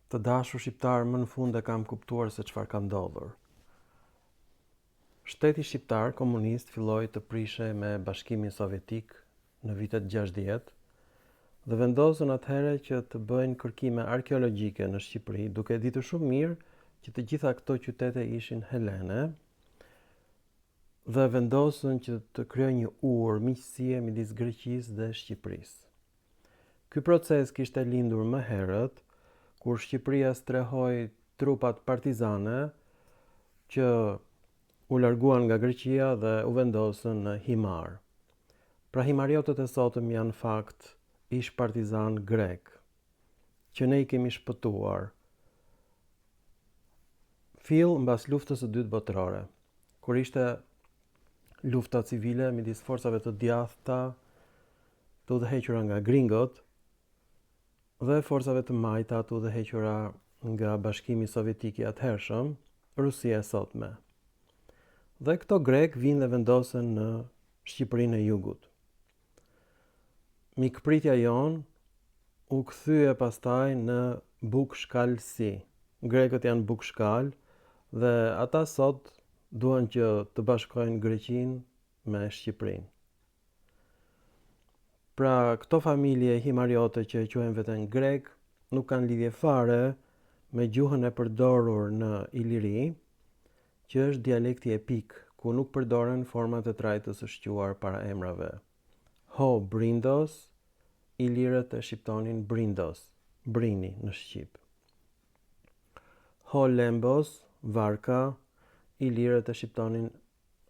Të dashur shqiptar, më në fund e kam kuptuar se çfarë ka ndodhur. Shteti shqiptar komunist filloi të prishej me Bashkimin Sovjetik në vitet 60 dhe vendosën atëherë që të bëjnë kërkime arkeologjike në Shqipëri, duke ditur shumë mirë që të gjitha këto qytete ishin helene, dhe vendosën që të krijojnë një urë miqësie midis Greqisë dhe Shqipërisë. Ky proces kishte lindur më herët, kur Shqipëria strehoi trupat partizane që u larguan nga Greqia dhe u vendosën në Himar. Pra himariotët e sotëm janë fakt ish partizan grek, që ne I kemi shpëtuar. Fill mbas luftës së dytë botërore, kur ishte lufta civile midis forcave të djathta të udhëhequra nga gringot dhe forcave të majta të udhëhequra nga Bashkimi Sovjetik I atëhershëm, Rusia e sotme. Dhe këto grek vinë dhe vendosen në Shqipërinë e Jugut. Mikpritja jon u kthye pastaj në bukshkalësi. Grekët janë bukshkal dhe ata sot duan që të bashkojnë Greqinë me Shqipërinë. Pra, këto familje himariote që e quajnë veten grek nuk kanë lidhje fare me gjuhën e përdorur në Iliri, që është dialekti epik, ku nuk përdoren format e trajtës së shquar para emrave. Ho Brindos, ilirët e shqiptonin Brindos, Brini në Shqip. Ho Lembos, Varka, ilirët e shqiptonin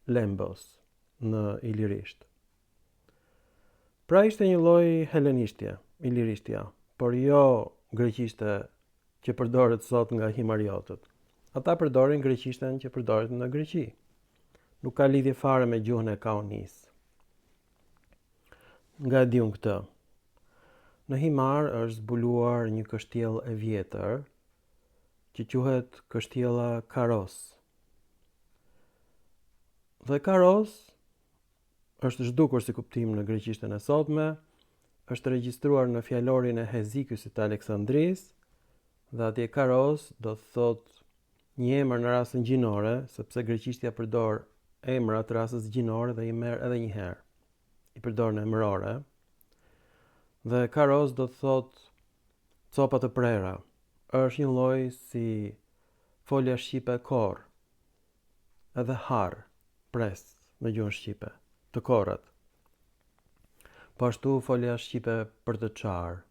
Lembos në ilirisht. Pra ishte një lloj helenishtje, ilirishtja, por jo greqishte që përdoret sot nga himariotët. Ata përdorin greqishten që përdoret në Greqi. Nuk ka lidhje fare me gjuhën e kaonisë. Nga e diun këtë. Në Himar është zbuluar një kështjellë e vjetër që quhet kështjella Karos. Dhe Karos është zhdukur si kuptim në greqishten e sotme, është regjistruar në fjalorin e Hezikysit të Aleksandrisë, dhe atje Karos do të thotë një emër në rastën gjinore, sepse greqishtja përdor emra të rastës gjinore dhe I merr edhe një herë. I përdor në emërore. Dhe Karos do të thotë copa të prera. Është një lloj si folja shqipe korr. Edhe harr, pres në gjuhën shqipe, të korrat. Po ashtu folja shqipe për të çar.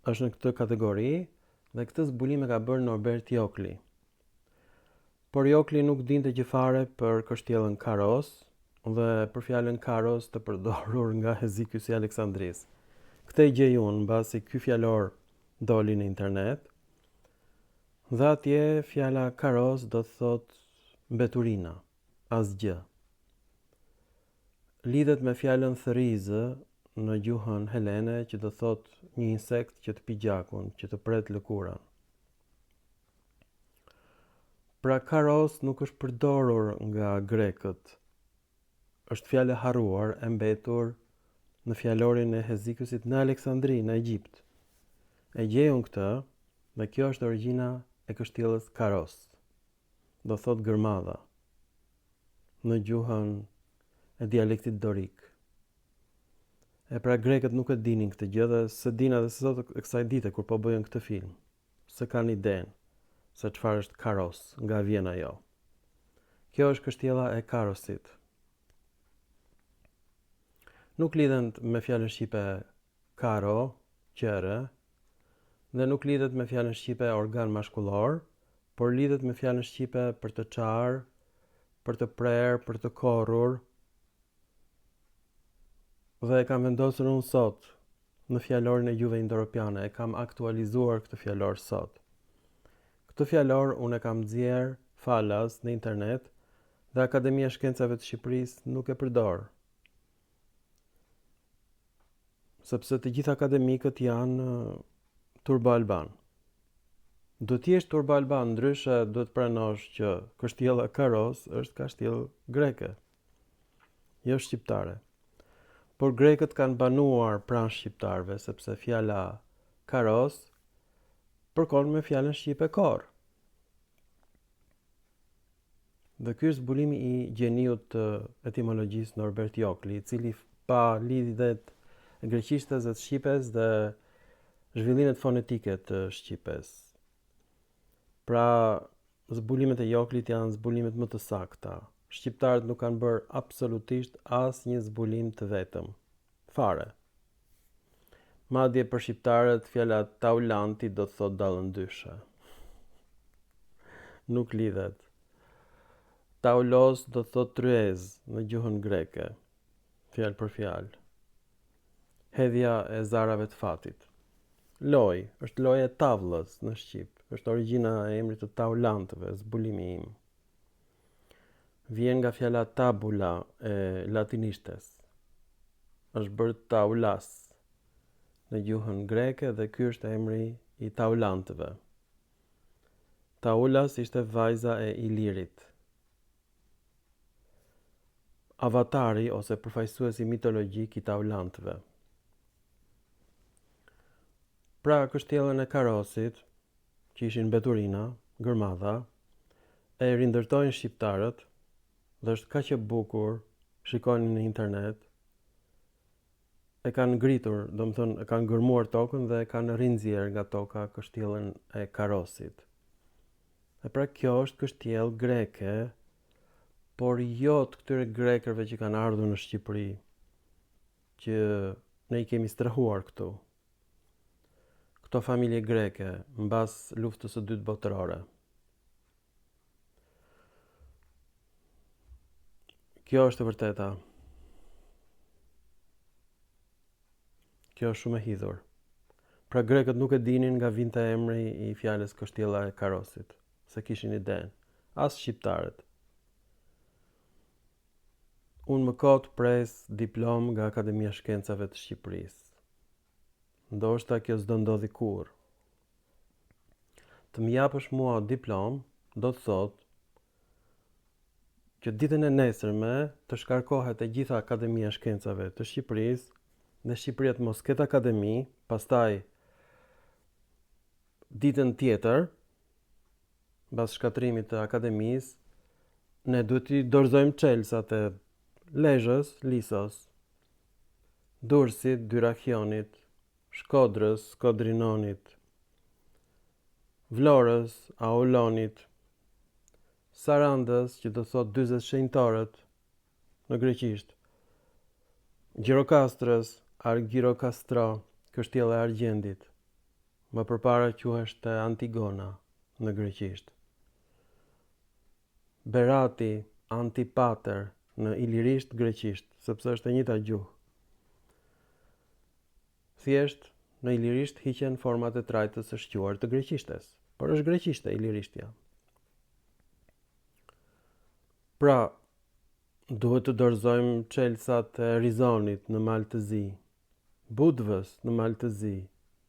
Është në këtë kategori dhe këtë zbulim e ka bërë Norbert Jokli. Por Jokli nuk dinte gjë fare për kështjellën Karos dhe për fjalën Karos të përdorur nga Hezikysi I Aleksandrisë. Këtë I gjej unë mbasi ky fjalor doli në internet. Dhe atje fjala Karos do të thotë mbeturina, asgjë. Lidhet me fjalën thërizë në gjuhën helene që do thotë një insekt që të pi gjakun, që të pret lëkurën. Pra Karos nuk është përdorur nga grekët. Është fjalë e harruar, e mbetur në fjalorin e Hezikysit në Aleksandri, në Egjipt. E gjej unë këtë, dhe kjo është origjina e kështjellës Karos. Do thotë gërmadha në gjuhën e dialektit dorik. E pra grekët nuk e dinin këtë gjë dhe se dina dhe sot e kësaj dite kur po bëjnë këtë film. Se kanë idenë se çfarë është Karos, nga vjen ajo. Kjo është kështjella e Karosit. Nuk lidhen me fjalën shqipe karo, qere, dhe nuk lidhet me fjalën shqipe organ mashkullor, por lidhet me fjalën shqipe për të çar, për të prerë, për të korrur. Dhe e kam vendosur unë sot në fjalorin e gjuhëve indo-europiane, e kam aktualizuar këtë fjalor sot. Këtë fjalor unë e kam nxjerr falas në internet dhe Akademia e Shkencave të Shqipërisë nuk e përdor. Sepse të gjithë akademikët janë turbo-alban. Duhet të jesh turbo-alban, ndryshe duhet pranosh që kështjella Karos është kështjellë greke, jo shqiptare. Por grekët kanë banuar pranë shqiptarëve sepse fjala Karos përkon me fjalën shqipe korr. Dhe ky është zbulimi i gjeniut të etimologjisë Norbert Jokli, I cili pa lidhjet e greqishtes dhe të shqipes dhe zhvillimet fonetike të shqipes. Pra, zbulimet e Joklit janë zbulimet më të sakta. Shqiptarët nuk kanë bërë absolutisht asnjë zbulim të vetëm. Fare. Madje për shqiptarët fjala taulanti do të thotë dallëndyshe. Nuk lidhet. Taulos do të thotë tryez në gjuhën greke. Fjalë për fjalë. Hedhja e zarave të fatit. Loj, është loja e tavlës në Shqip. Është origjina e emrit të taulantëve, zbulimi im. Vjen nga fjala tabula e latinishtes. Është bërë taulas në gjuhën greke dhe ky është emri i taulantëve. Taulas ishte vajza e Ilirit. Avatari ose përfaqësuesi mitologjik i taulantëve. Pra, kështjellën e Karosit, që ishin mbeturina, gërmadha, e rindërtojnë shqiptarët dhe është kaq e bukur, shikoni në internet, e kanë ngritur, domethënë e kanë gërmuar tokën dhe e kanë rinxjerr nga toka kështjellën e Karosit. E pra kjo është kështjellë greke, por jo të këtyre grekërve që kanë ardhur në Shqipëri, që ne I kemi strehuar këtu. Këto familje greke, mbas luftës së dytë botërore. Kjo është e vërteta. Kjo është shumë e hidhur. Pra grekët nuk e dinin nga vinte emri I fjalës kështjella e Karosit, se kishin idenë, as shqiptarët. Unë më kot pres diplom nga Akademia e Shkencave të Shqipërisë. Ndoshta kjo s'do ndodhi kurrë. Të më japësh mua diplom, do të thotë që ditën e nesërme të shkarkohet e gjitha Akademia e Shkencave të Shqipërisë dhe Shqipëria të mos ketë akademi, pastaj ditën tjetër, mbas shkatrimit të akademisë, ne duhet I dorëzojmë çelsat e Lezhës, Lisos, Durrësit, Dyrakionit, Shkodrës, Shkodrinonit, Vlorës, Aulonit, Sarandës, që do thot 40 shenjtarët në greqisht, Gjirokastrës, Argjirokastro, kështjella e Argjendit, më përpara quheshte Antigona në greqisht. Berati, Antipater në ilirisht greqisht, sepse është e njëjta gjuhë. Thjesht në ilirisht hiqen format e trajtës së shquar të greqishtes, por është greqishte ilirishtja. Pra, duhet të dorëzojmë çelsat e Rizonit në Maltëzi, Budvës në Maltëzi,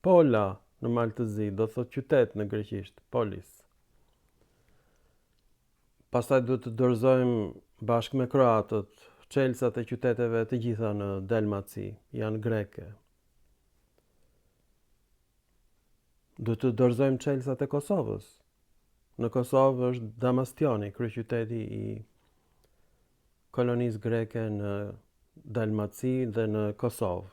Pola në Maltëzi, do thot qytet në greqisht, polis. Pastaj duhet të dorëzojmë bashkë me kroatët çelsat e qyteteve të gjitha në Dalmaci, janë greke. Duhet të dorëzojmë çelsat e Kosovës. Në Kosovë është Damastioni, kryeqyteti I kolonisë greke në Dalmaci dhe në Kosovë.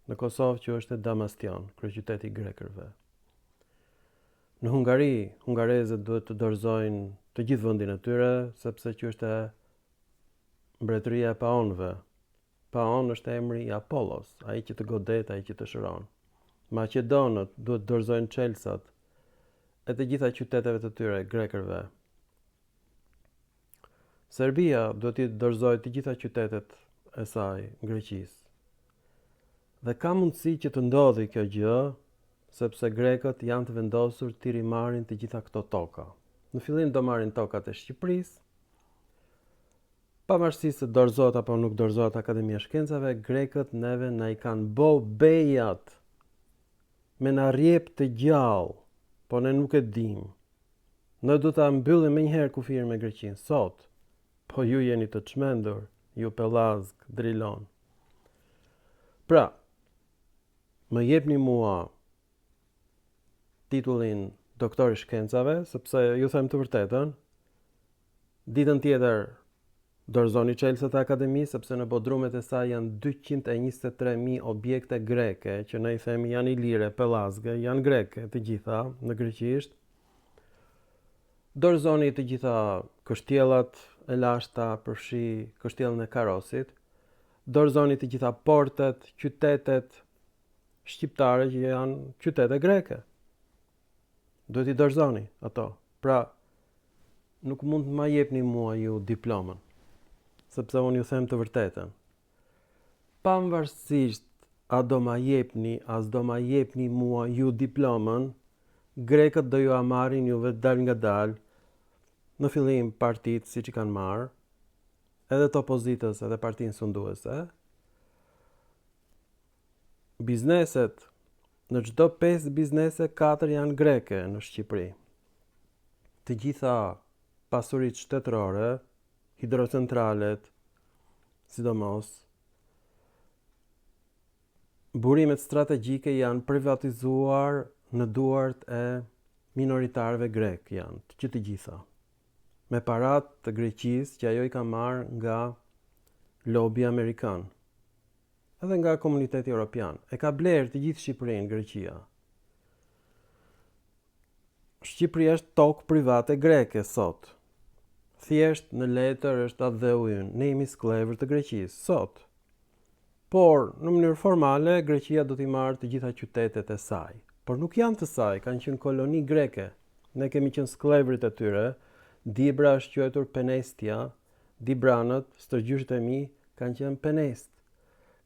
Në Kosovë që është Damastion, kryeqyteti I grekërve. Në Hungari, hungarezët duhet të dorëzojnë të gjithë vendin e tyre, sepse që është mbretëria e Paonëve. Paon është emri I Apollos, ai që të godet, ai që të shëron. Maqedonët duhet të dorëzojnë çelsat e të gjitha qyteteve të tyre grekërve. Serbia duhet të dorëzojë të gjitha qytetet e saj greqisë. Dhe ka mundësi që të ndodhi kjo gjë, sepse grekët janë të vendosur të rimarrin të gjitha këto toka. Në fillim do marrin tokat e Shqipërisë, pavarësisht se dorëzohet apo nuk dorëzohet Akademia e Shkencave, grekët neve na I kanë bo bejat me na rjep të gjallë, po ne nuk e dim. Ne do ta mbyllim menjëherë kufirin me Greqinë sot, po ju jeni të çmendur, ju pellazg, drilon. Pra, më jepni mua titullin doktor i shkencave, sepse ju them të vërtetën, ditën tjetër dorëzoni Chelsea të akademi, sepse në bodrumet e saj janë 223.000 objekte greke, që ne i themi janë ilire, pelazge, janë greke të gjitha në greqisht. Dorëzoni të gjitha kështjellat e lashta, përfshi kështjellën e Karosit. Dorëzoni të gjitha portet, qytetet shqiptare që janë qytete greke. Duhet i dorëzoni ato. Pra, nuk mund të ma jepni mua ju diplomën, sepse unë ju them të vërtetën. Pavarësisht a do ma jepni, as do ma jepni mua ju diplomën, grekët do ju a marrin juve dal nga dal, në fillim partit si që kanë marrë, edhe të opozitës edhe partinë sunduese. Bizneset, në çdo 5 biznese, 4 janë greke në Shqipëri. Të gjitha pasurit shtetërore, hidrocentralet, sidomos, burimet strategjike janë privatizuar në duart e minoritarëve grek janë, që të gjitha. Me parat të Greqisë që ajo i ka marrë nga lobi amerikan, edhe nga komuniteti europian. E ka blerë të gjithë Shqipërinë, Greqia. Shqipëria është tokë private greke sot. Thjesht në letër është atë dhe ujën, ne jemi sklever të Greqisë sot. Por, në mënyrë formale, Greqia do t'i marrë të gjitha qytetet e saj. Por nuk janë të saj, kanë qenë koloni greke. Ne kemi qenë sklevrit e tyre. Dibra është quajtur Penestia, Dibranët, stërgjyshët e mi, kanë qenë Penest.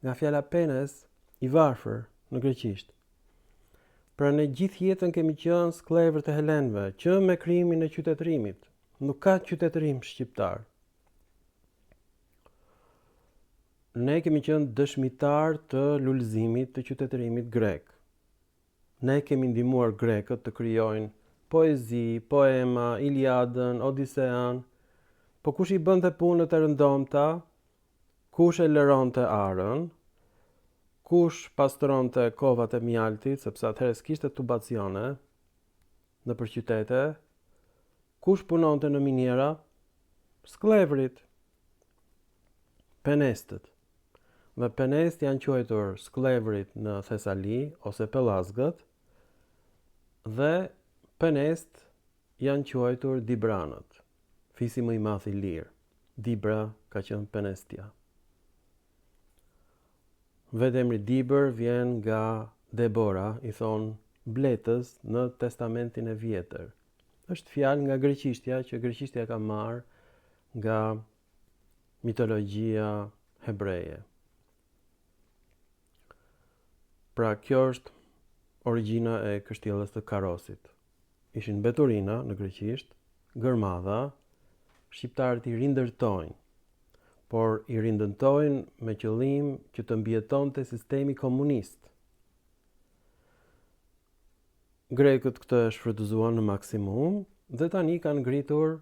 Nga fjala Penes, i varfër në greqisht. Pra ne gjithë jetën kemi qenë sklevrit e helenëve, që me krijimin e qytetërimit. Nuk ka qytetërim shqiptar. Ne kemi qenë dëshmitar të lulëzimit të qytetërimit grek. Ne kemi ndihmuar grekët të krijojnë poezi, poema, Iliadën, Odisean, po kush i bënte punët e rëndomta, kush e lëronte arën, kush pastronte kovat e mjaltit, sepse atëherë s'kishte tubacione në për qytete, kush punonte në miniera, sklevrit, penestët. Dhe penest janë quajtur sklevrit në Thesali ose pelazgët, dhe penest janë quajtur dibranët, fisi më i madh i lirë. Dibra ka qenë Penestia. Vetë emri Dibër vjen nga Debora, i thon bletës në Testamentin e Vjetër. Është fjalë nga greqishtja, që greqishtja ka marrë nga mitologjia hebreje. Pra kjo është origjina e kështjellës të Karosit. Ishin beturina në greqisht, gërmadha, shqiptarët i rindërtojnë, por i rindërtojnë me qëllim që të mbijetonte sistemi komunist. Grekët këtë e shfrytëzuan në maksimum dhe tani kanë ngritur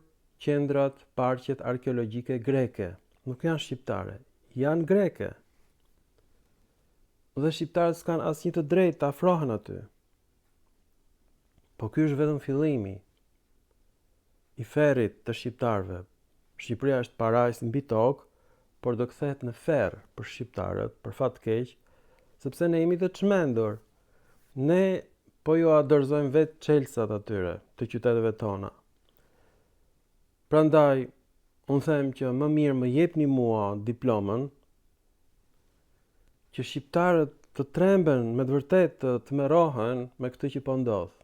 qendrat, parqet arkeologjike greke. Nuk janë shqiptare, janë greke. Dhe shqiptarët s'kan asnjë të drejtë të afrohen aty. Po ky është vetëm fillimi i ferrit të shqiptarëve. Shqipëria është parajs mbi tokë, por do kthehet në ferr për shqiptarët, për fat keq, sepse ne jemi të çmendur. Ne po ju a dorëzojmë vetë Chelsea-t atyre të qyteteve tona. Prandaj, unë them që më mirë më jepni mua diplomën, që shqiptarët të tremben me të vërtet të merohen me këtë që po ndodh.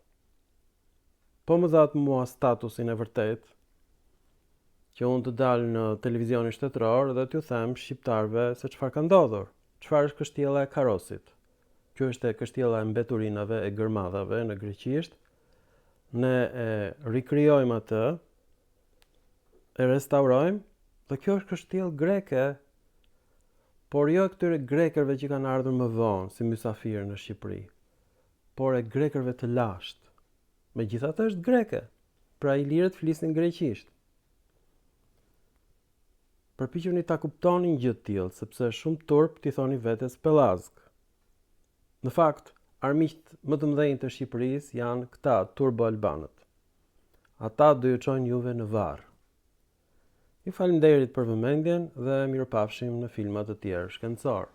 Po më dhatë mua statusin e vërtet, që unë të dalë në televizionin shtetëror dhe t'ju them shqiptarve se çfarë ka ndodhur, çfarë është kështjella e Karosit. Kjo është kështjella e mbeturinave e gërmadhave në greqisht. Ne e rikrijojmë atë, e restaurojmë, dhe kjo është kështjellë greke, por jo këtyre grekërve që kanë ardhur më vonë si mysafirë në Shqipëri, por e grekërve të lashtë. Megjithatë është greke, pra ilirët flisnin greqisht. Përpiquni ta kuptoni një gjë të tillë, sepse shumë turp t'i thoni vetes pelazg. Në fakt, armiqt më të mëdhenj të Shqipërisë janë këta turbo-albanët. Ata do ju çojnë juve në varr. Ju falenderit për vëmendjen dhe mirupafshim në filma të tjerë shkencor.